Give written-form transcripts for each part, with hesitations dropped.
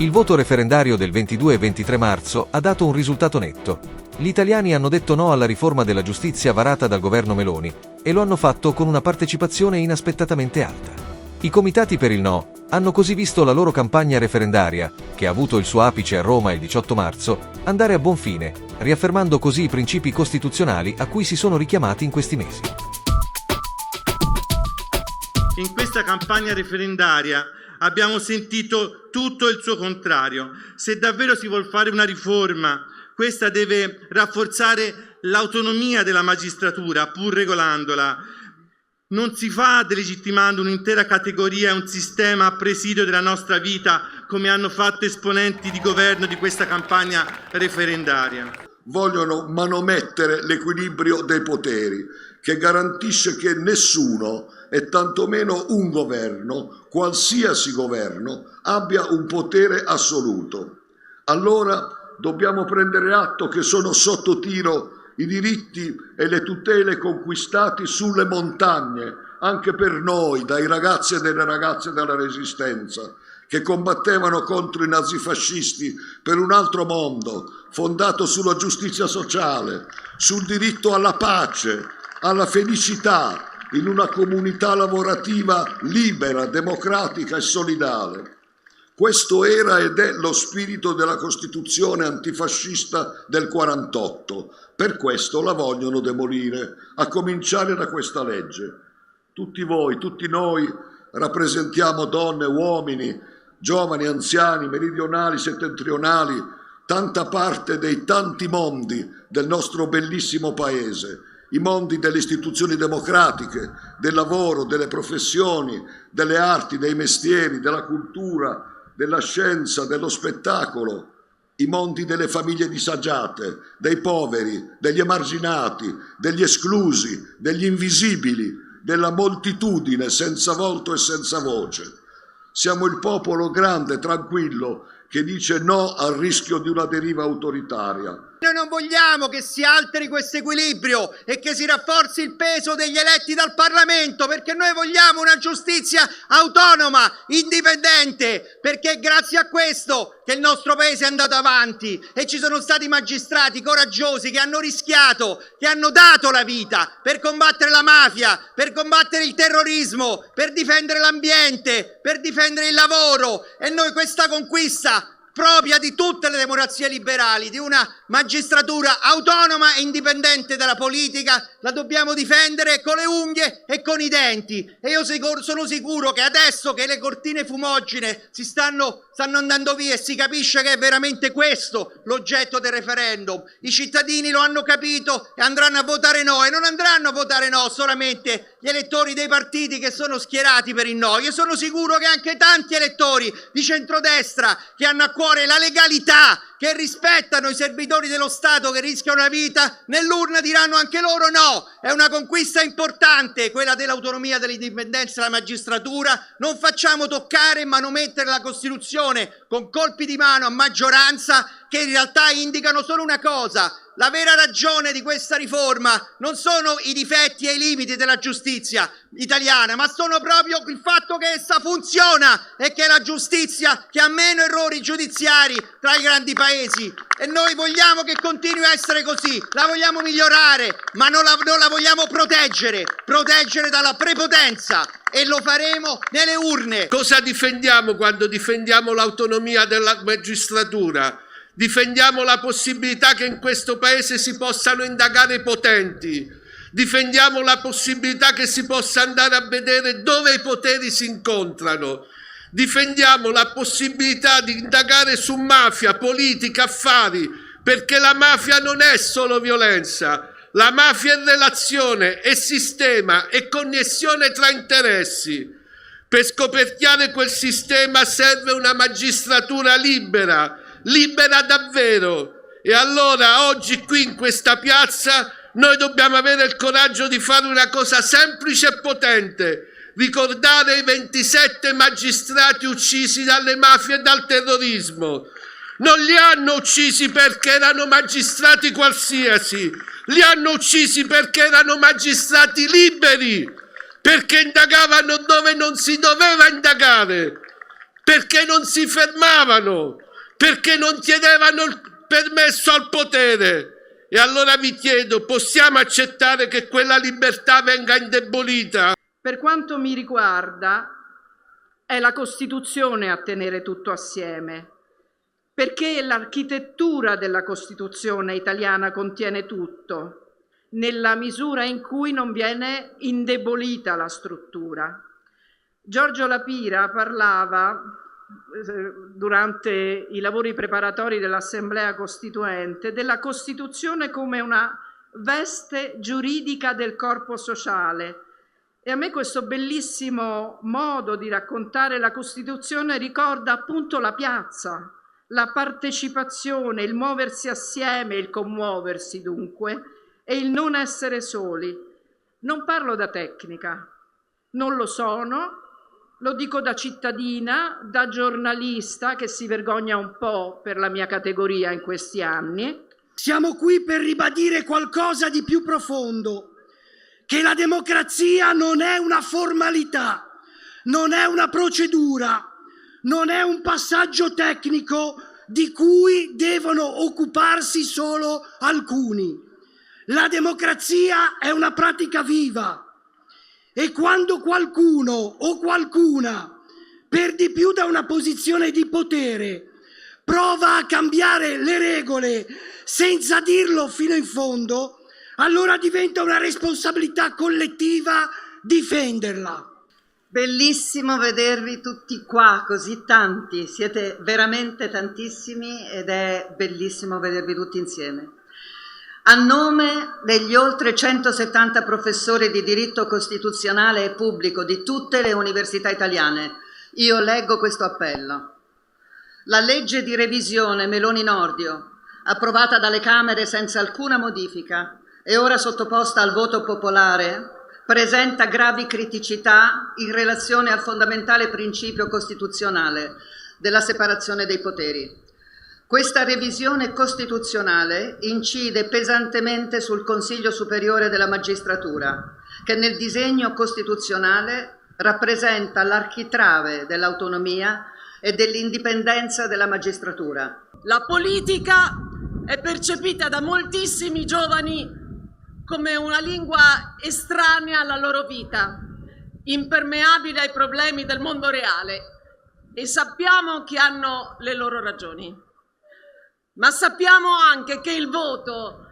Il voto referendario del 22 e 23 marzo ha dato un risultato netto. Gli italiani hanno detto no alla riforma della giustizia varata dal governo Meloni e lo hanno fatto con una partecipazione inaspettatamente alta. I comitati per il no hanno così visto la loro campagna referendaria, che ha avuto il suo apice a Roma il 18 marzo, andare a buon fine, riaffermando così i principi costituzionali a cui si sono richiamati in questi mesi. In questa campagna referendaria abbiamo sentito tutto il suo contrario. Se davvero si vuol fare una riforma, questa deve rafforzare l'autonomia della magistratura, pur regolandola. Non si fa delegittimando un'intera categoria e un sistema a presidio della nostra vita, come hanno fatto esponenti di governo di questa campagna referendaria. Vogliono manomettere l'equilibrio dei poteri, che garantisce che nessuno, e tantomeno un governo, qualsiasi governo, abbia un potere assoluto. Allora dobbiamo prendere atto che sono sotto tiro i diritti e le tutele conquistati sulle montagne, anche per noi, dai ragazzi e delle ragazze della Resistenza, che combattevano contro i nazifascisti per un altro mondo, fondato sulla giustizia sociale, sul diritto alla pace, alla felicità, in una comunità lavorativa libera, democratica e solidale. Questo era ed è lo spirito della Costituzione antifascista del 48. Per questo la vogliono demolire, a cominciare da questa legge. Tutti voi, tutti noi rappresentiamo donne, uomini, giovani, anziani, meridionali, settentrionali, tanta parte dei tanti mondi del nostro bellissimo paese. I mondi delle istituzioni democratiche, del lavoro, delle professioni, delle arti, dei mestieri, della cultura, della scienza, dello spettacolo, i mondi delle famiglie disagiate, dei poveri, degli emarginati, degli esclusi, degli invisibili, della moltitudine senza volto e senza voce. Siamo il popolo grande, tranquillo, che dice no al rischio di una deriva autoritaria. Noi non vogliamo che si alteri questo equilibrio e che si rafforzi il peso degli eletti dal Parlamento, perché noi vogliamo una giustizia autonoma, indipendente, perché è grazie a questo che il nostro paese è andato avanti e ci sono stati magistrati coraggiosi che hanno rischiato, che hanno dato la vita per combattere la mafia, per combattere il terrorismo, per difendere l'ambiente, per difendere il lavoro. E noi questa conquista propria di tutte le democrazie liberali, di una magistratura autonoma e indipendente dalla politica, la dobbiamo difendere con le unghie e con i denti. E io sono sicuro che adesso che le cortine fumogene stanno andando via e si capisce che è veramente questo l'oggetto del referendum, i cittadini lo hanno capito e andranno a votare no, e non andranno a votare no solamente gli elettori dei partiti che sono schierati per il no. Io sono sicuro che anche tanti elettori di centrodestra che hanno a cuore la legalità, che rispettano i servitori dello Stato che rischiano la vita, nell'urna diranno anche loro no. È una conquista importante quella dell'autonomia, dell'indipendenza della magistratura. Non facciamo toccare e manomettere la Costituzione con colpi di mano a maggioranza che in realtà indicano solo una cosa: la vera ragione di questa riforma non sono i difetti e i limiti della giustizia italiana, ma sono proprio il fatto che essa funziona e che è la giustizia che ha meno errori giudiziari tra i grandi paesi. E noi vogliamo che continui a essere così, la vogliamo migliorare, ma non la vogliamo proteggere dalla prepotenza, e lo faremo nelle urne. Cosa difendiamo quando difendiamo l'autonomia della magistratura? Difendiamo la possibilità che in questo paese si possano indagare i potenti, difendiamo la possibilità che si possa andare a vedere dove i poteri si incontrano, difendiamo la possibilità di indagare su mafia, politica, affari, perché la mafia non è solo violenza, la mafia è relazione, è sistema, è connessione tra interessi. Per scoperchiare quel sistema serve una magistratura libera davvero. E allora oggi qui in questa piazza noi dobbiamo avere il coraggio di fare una cosa semplice e potente: ricordare i 27 magistrati uccisi dalle mafie e dal terrorismo. Non li hanno uccisi perché erano magistrati qualsiasi, li hanno uccisi perché erano magistrati liberi, perché indagavano dove non si doveva indagare, perché non si fermavano, perché non chiedevano il permesso al potere. E allora vi chiedo, possiamo accettare che quella libertà venga indebolita? Per quanto mi riguarda, è la Costituzione a tenere tutto assieme, perché l'architettura della Costituzione italiana contiene tutto, nella misura in cui non viene indebolita la struttura. Giorgio La Pira parlava durante i lavori preparatori dell'Assemblea Costituente della Costituzione come una veste giuridica del corpo sociale. E a me questo bellissimo modo di raccontare la Costituzione ricorda appunto la piazza, la partecipazione, il muoversi assieme, il commuoversi dunque, e il non essere soli. Non parlo da tecnica, non lo sono, lo dico da cittadina, da giornalista che si vergogna un po' per la mia categoria in questi anni. Siamo qui per ribadire qualcosa di più profondo, che la democrazia non è una formalità, non è una procedura, non è un passaggio tecnico di cui devono occuparsi solo alcuni. La democrazia è una pratica viva e quando qualcuno o qualcuna, per di più da una posizione di potere, prova a cambiare le regole senza dirlo fino in fondo, allora diventa una responsabilità collettiva difenderla. Bellissimo vedervi tutti qua, così tanti, siete veramente tantissimi ed è bellissimo vedervi tutti insieme. A nome degli oltre 170 professori di diritto costituzionale e pubblico di tutte le università italiane, io leggo questo appello. La legge di revisione Meloni-Nordio, approvata dalle Camere senza alcuna modifica e ora sottoposta al voto popolare, presenta gravi criticità in relazione al fondamentale principio costituzionale della separazione dei poteri. Questa revisione costituzionale incide pesantemente sul Consiglio Superiore della Magistratura, che nel disegno costituzionale rappresenta l'architrave dell'autonomia e dell'indipendenza della magistratura. La politica è percepita da moltissimi giovani come una lingua estranea alla loro vita, impermeabile ai problemi del mondo reale, e sappiamo che hanno le loro ragioni. Ma sappiamo anche che il voto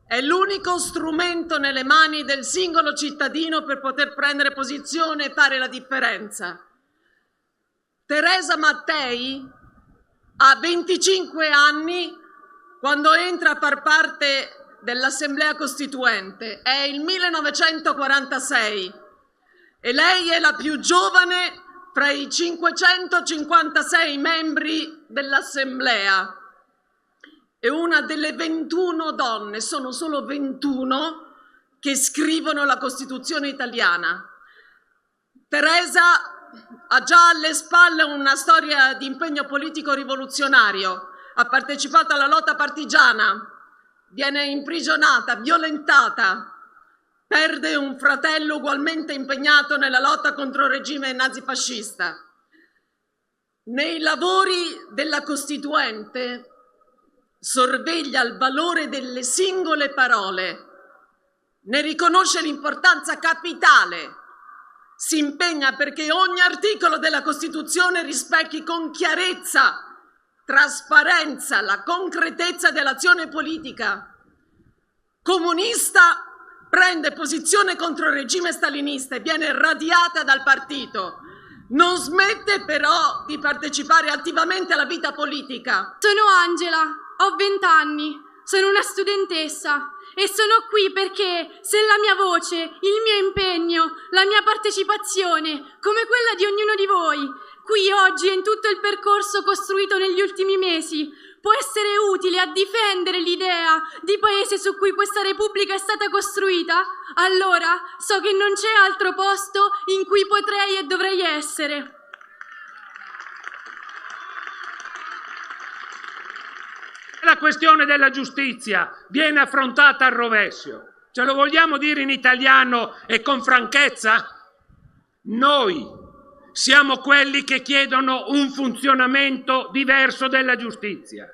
è l'unico strumento nelle mani del singolo cittadino per poter prendere posizione e fare la differenza. Teresa Mattei ha 25 anni quando entra a far parte dell'Assemblea Costituente, è il 1946 e lei è la più giovane fra i 556 membri dell'Assemblea. È una delle 21 donne, sono solo 21, che scrivono la Costituzione italiana. Teresa ha già alle spalle una storia di impegno politico rivoluzionario, ha partecipato alla lotta partigiana, viene imprigionata, violentata, perde un fratello ugualmente impegnato nella lotta contro il regime nazifascista. Nei lavori della Costituente sorveglia il valore delle singole parole, ne riconosce l'importanza capitale, si impegna perché ogni articolo della Costituzione rispecchi con chiarezza, trasparenza, la concretezza dell'azione politica. Comunista, prende posizione contro il regime stalinista e viene radiata dal partito. Non smette però di partecipare attivamente alla vita politica. Sono Angela, ho 20 anni, sono una studentessa e sono qui perché se la mia voce, il mio impegno, la mia partecipazione, come quella di ognuno di voi, qui oggi e in tutto il percorso costruito negli ultimi mesi, può essere utile a difendere l'idea di paese su cui questa Repubblica è stata costruita, allora so che non c'è altro posto in cui potrei e dovrei essere. La questione della giustizia viene affrontata al rovescio. Ce lo vogliamo dire in italiano e con franchezza? Noi siamo quelli che chiedono un funzionamento diverso della giustizia.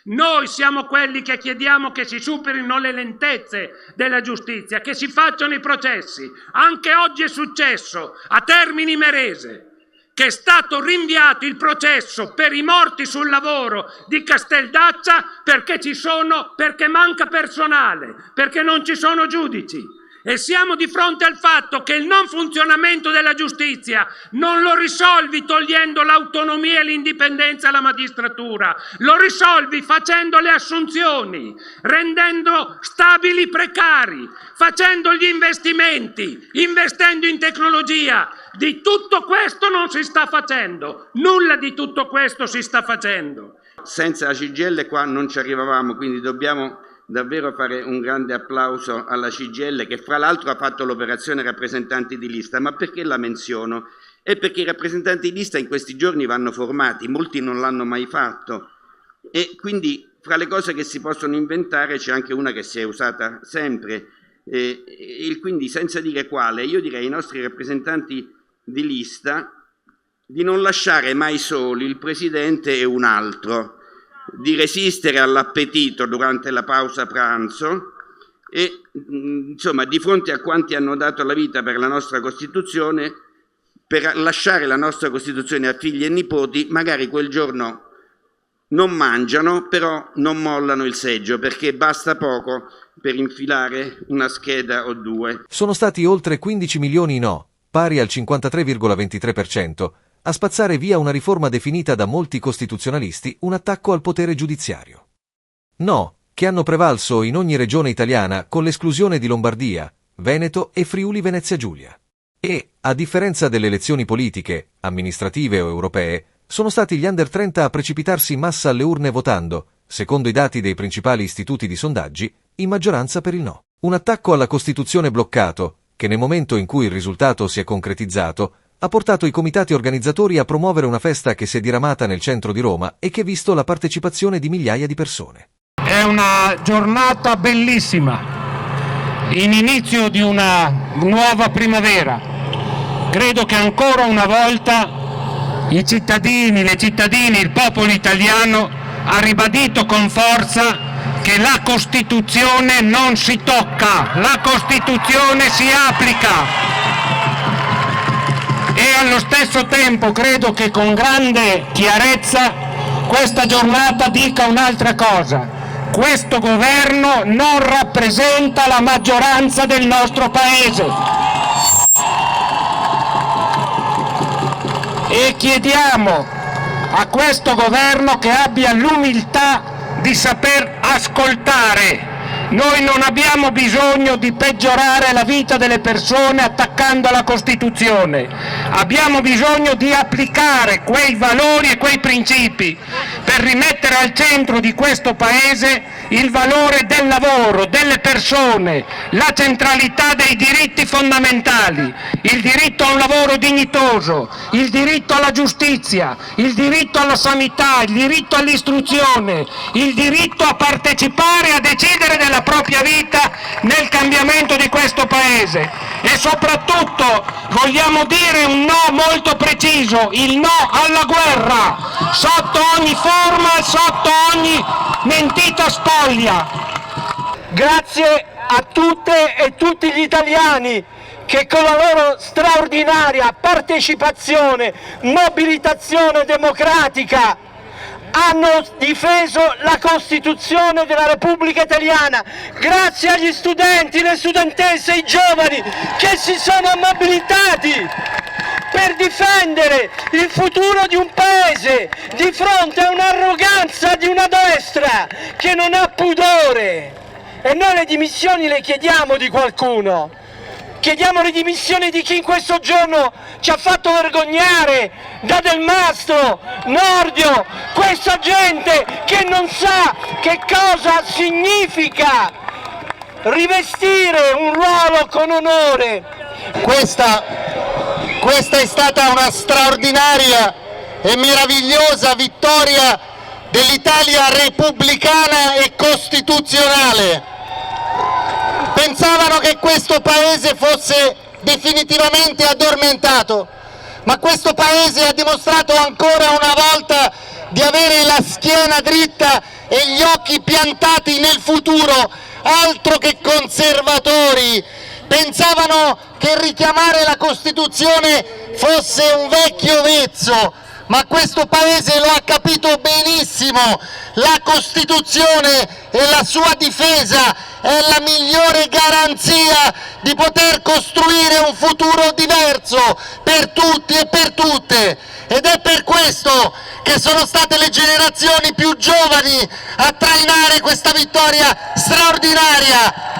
Noi siamo quelli che chiediamo che si superino le lentezze della giustizia, che si facciano i processi. Anche oggi è successo a Termini Imerese che è stato rinviato il processo per i morti sul lavoro di Casteldaccia perché manca personale, perché non ci sono giudici. E siamo di fronte al fatto che il non funzionamento della giustizia non lo risolvi togliendo l'autonomia e l'indipendenza alla magistratura, lo risolvi facendo le assunzioni, rendendo stabili i precari, facendo gli investimenti, investendo in tecnologia. Di tutto questo non si sta facendo, nulla di tutto questo si sta facendo. Senza la CGIL qua non ci arrivavamo, quindi dobbiamo davvero fare un grande applauso alla CGIL, che fra l'altro ha fatto l'operazione rappresentanti di lista. Ma perché la menziono? È perché i rappresentanti di lista in questi giorni vanno formati, molti non l'hanno mai fatto, e quindi fra le cose che si possono inventare c'è anche una che si è usata sempre, quindi senza dire quale, io direi ai nostri rappresentanti di lista di non lasciare mai soli il Presidente e un altro, di resistere all'appetito durante la pausa pranzo e insomma di fronte a quanti hanno dato la vita per la nostra Costituzione, per lasciare la nostra Costituzione a figli e nipoti, magari quel giorno non mangiano, però non mollano il seggio, perché basta poco per infilare una scheda o due. Sono stati oltre 15 milioni i no, pari al 53,23%, a spazzare via una riforma definita da molti costituzionalisti un attacco al potere giudiziario. No, che hanno prevalso in ogni regione italiana con l'esclusione di Lombardia, Veneto e Friuli Venezia Giulia. E, a differenza delle elezioni politiche, amministrative o europee, sono stati gli under 30 a precipitarsi in massa alle urne votando, secondo i dati dei principali istituti di sondaggi, in maggioranza per il no. Un attacco alla Costituzione bloccato, che nel momento in cui il risultato si è concretizzato, ha portato i comitati organizzatori a promuovere una festa che si è diramata nel centro di Roma e che ha visto la partecipazione di migliaia di persone. È una giornata bellissima, in inizio di una nuova primavera. Credo che ancora una volta i cittadini, le cittadine, il popolo italiano ha ribadito con forza che la Costituzione non si tocca, la Costituzione si applica. E allo stesso tempo credo che con grande chiarezza questa giornata dica un'altra cosa. Questo governo non rappresenta la maggioranza del nostro Paese. E chiediamo a questo governo che abbia l'umiltà di saper ascoltare. Noi non abbiamo bisogno di peggiorare la vita delle persone attaccando la Costituzione. Abbiamo bisogno di applicare quei valori e quei principi per rimettere al centro di questo Paese il valore del lavoro, delle persone, la centralità dei diritti fondamentali, il diritto a un lavoro dignitoso, il diritto alla giustizia, il diritto alla sanità, il diritto all'istruzione, il diritto a partecipare e a decidere della propria vita nel cambiamento di questo Paese. E soprattutto vogliamo dire un no molto preciso, il no alla guerra, sotto ogni forma, sotto ogni mentita spoglia. Grazie a tutte e tutti gli italiani che con la loro straordinaria partecipazione, mobilitazione democratica hanno difeso la Costituzione della Repubblica Italiana. Grazie agli studenti, le studentesse, i giovani che si sono mobilitati per difendere il futuro di un Paese di fronte a un'arroganza di una destra che non ha pudore. E noi le dimissioni le chiediamo di qualcuno. Chiediamo le dimissioni di chi in questo giorno ci ha fatto vergognare, da Del Mastro, Nordio, questa gente che non sa che cosa significa rivestire un ruolo con onore. Questa è stata una straordinaria e meravigliosa vittoria dell'Italia repubblicana e costituzionale. Pensavano che questo Paese fosse definitivamente addormentato, ma questo Paese ha dimostrato ancora una volta di avere la schiena dritta e gli occhi piantati nel futuro, altro che conservatori. Pensavano che richiamare la Costituzione fosse un vecchio vezzo, ma questo Paese lo ha capito benissimo. La Costituzione e la sua difesa è la migliore garanzia di poter costruire un futuro diverso per tutti e per tutte, ed è per questo che sono state le generazioni più giovani a trainare questa vittoria straordinaria.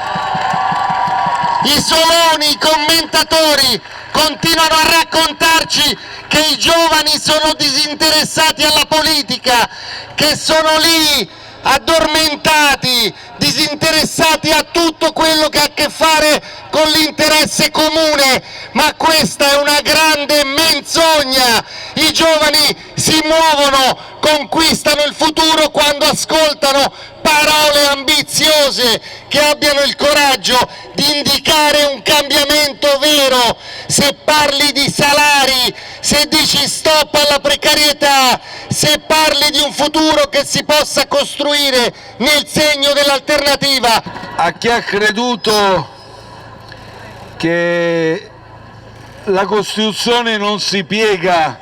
I soloni, i commentatori continuano a raccontarci che i giovani sono disinteressati alla politica, che sono lì addormentati, disinteressati a tutto quello che ha a che fare con l'interesse comune, ma questa è una grande menzogna. I giovani si muovono, conquistano il futuro quando ascoltano parole ambiziose che abbiano il coraggio di indicare un cambiamento vero. Se parli di salari, se dici stop alla precarietà, se parli di un futuro che si possa costruire nel segno dell'alternativa. A chi ha creduto che la Costituzione non si piega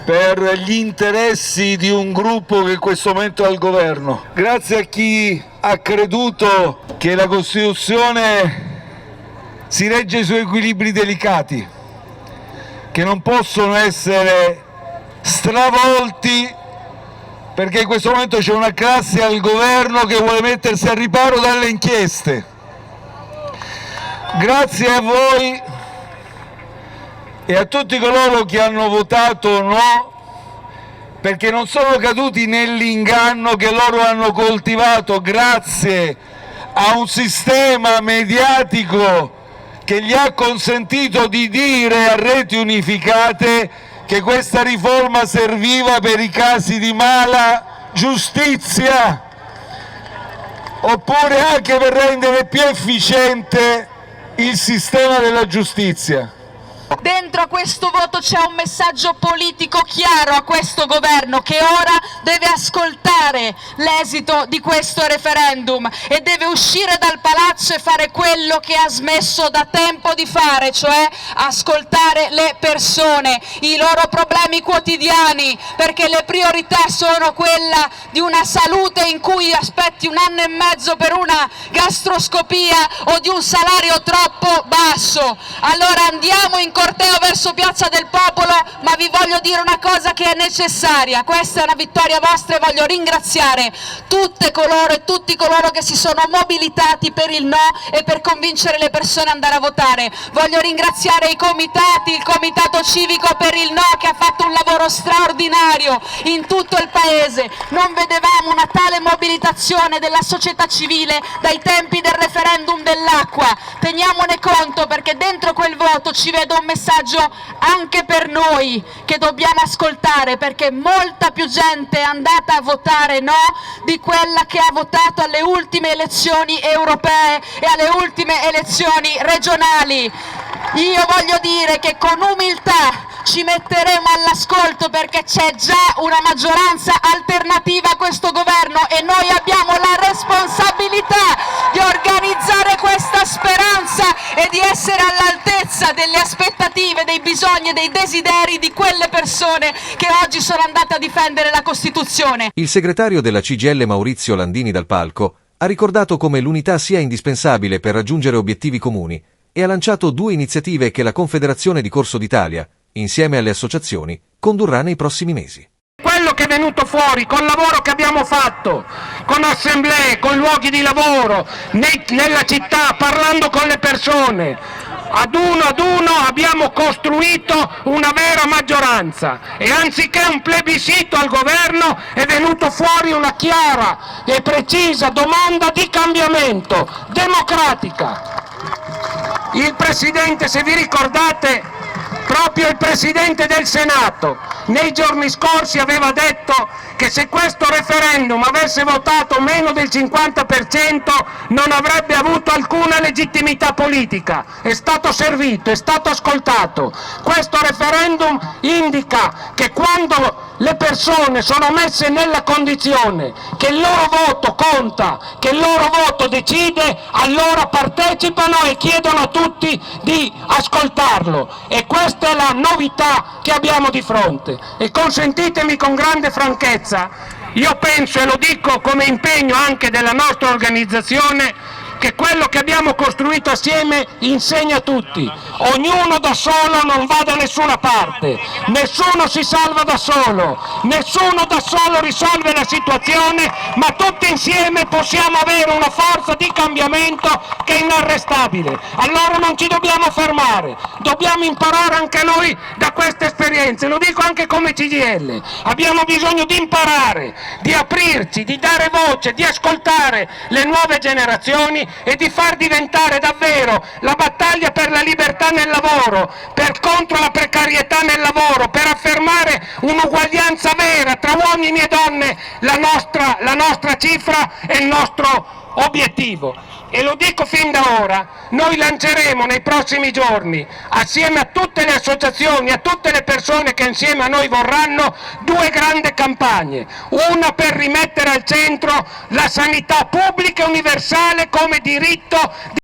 per gli interessi di un gruppo che in questo momento è al governo, grazie a chi ha creduto che la Costituzione si regge su equilibri delicati, che non possono essere stravolti, perché in questo momento c'è una classe al governo che vuole mettersi al riparo dalle inchieste. Grazie a voi e a tutti coloro che hanno votato no, perché non sono caduti nell'inganno che loro hanno coltivato grazie a un sistema mediatico che gli ha consentito di dire a reti unificate che questa riforma serviva per i casi di mala giustizia, oppure anche per rendere più efficiente il sistema della giustizia. Dentro a questo voto c'è un messaggio politico chiaro a questo governo, che ora deve ascoltare l'esito di questo referendum e deve uscire dal palazzo e fare quello che ha smesso da tempo di fare, cioè ascoltare le persone, i loro problemi quotidiani, perché le priorità sono quella di una salute in cui aspetti 1 anno e mezzo per una gastroscopia o di un salario troppo basso. Allora andiamo in corteo verso Piazza del Popolo, ma vi voglio dire una cosa che è necessaria: questa è una vittoria vostra e voglio ringraziare tutte coloro e tutti coloro che si sono mobilitati per il no e per convincere le persone ad andare a votare. Voglio ringraziare i comitati, il comitato civico per il no, che ha fatto un lavoro straordinario in tutto il paese. Non vedevamo una tale mobilitazione della società civile dai tempi del referendum dell'acqua. Teniamone conto, perché dentro quel voto ci vedo un messaggio anche per noi che dobbiamo ascoltare, perché molta più gente è andata a votare no di quella che ha votato alle ultime elezioni europee e alle ultime elezioni regionali. Io voglio dire che con umiltà ci metteremo all'ascolto, perché c'è già una maggioranza alternativa a questo governo e noi abbiamo la responsabilità di organizzare questa speranza e di essere all'altezza delle aspettative, dei bisogni e dei desideri di quelle persone che oggi sono andate a difendere la Costituzione. Il segretario della CGIL Maurizio Landini dal palco ha ricordato come l'unità sia indispensabile per raggiungere obiettivi comuni e ha lanciato 2 iniziative che la Confederazione di Corso d'Italia, insieme alle associazioni, condurrà nei prossimi mesi. Quello che è venuto fuori col lavoro che abbiamo fatto, con assemblee, con luoghi di lavoro, nella città, parlando con le persone, ad uno abbiamo costruito una vera maggioranza e anziché un plebiscito al governo è venuto fuori una chiara e precisa domanda di cambiamento democratica. Il Presidente, se vi ricordate, proprio il Presidente del Senato nei giorni scorsi aveva detto che se questo referendum avesse votato meno del 50% non avrebbe avuto alcuna legittimità politica. È stato servito, è stato ascoltato. Questo referendum indica che quando le persone sono messe nella condizione che il loro voto conta, che il loro voto decide, allora partecipano e chiedono a tutti di ascoltarlo. E questa è la novità che abbiamo di fronte. E consentitemi con grande franchezza, io penso, e lo dico come impegno anche della nostra organizzazione, che quello che abbiamo costruito assieme insegna a tutti. Ognuno da solo non va da nessuna parte, nessuno si salva da solo, nessuno da solo risolve la situazione, ma tutti insieme possiamo avere una forza di cambiamento che è inarrestabile. Allora non ci dobbiamo fermare, dobbiamo imparare anche noi da queste esperienze, lo dico anche come CGIL. Abbiamo bisogno di imparare, di aprirci, di dare voce, di ascoltare le nuove generazioni e di far diventare davvero la battaglia per la libertà nel lavoro, contro la precarietà nel lavoro, per affermare un'uguaglianza vera tra uomini e donne, la nostra cifra e il nostro obiettivo. E lo dico fin da ora, noi lanceremo nei prossimi giorni, assieme a tutte le associazioni, a tutte le persone che insieme a noi vorranno, 2 grandi campagne. Una per rimettere al centro la sanità pubblica e universale come diritto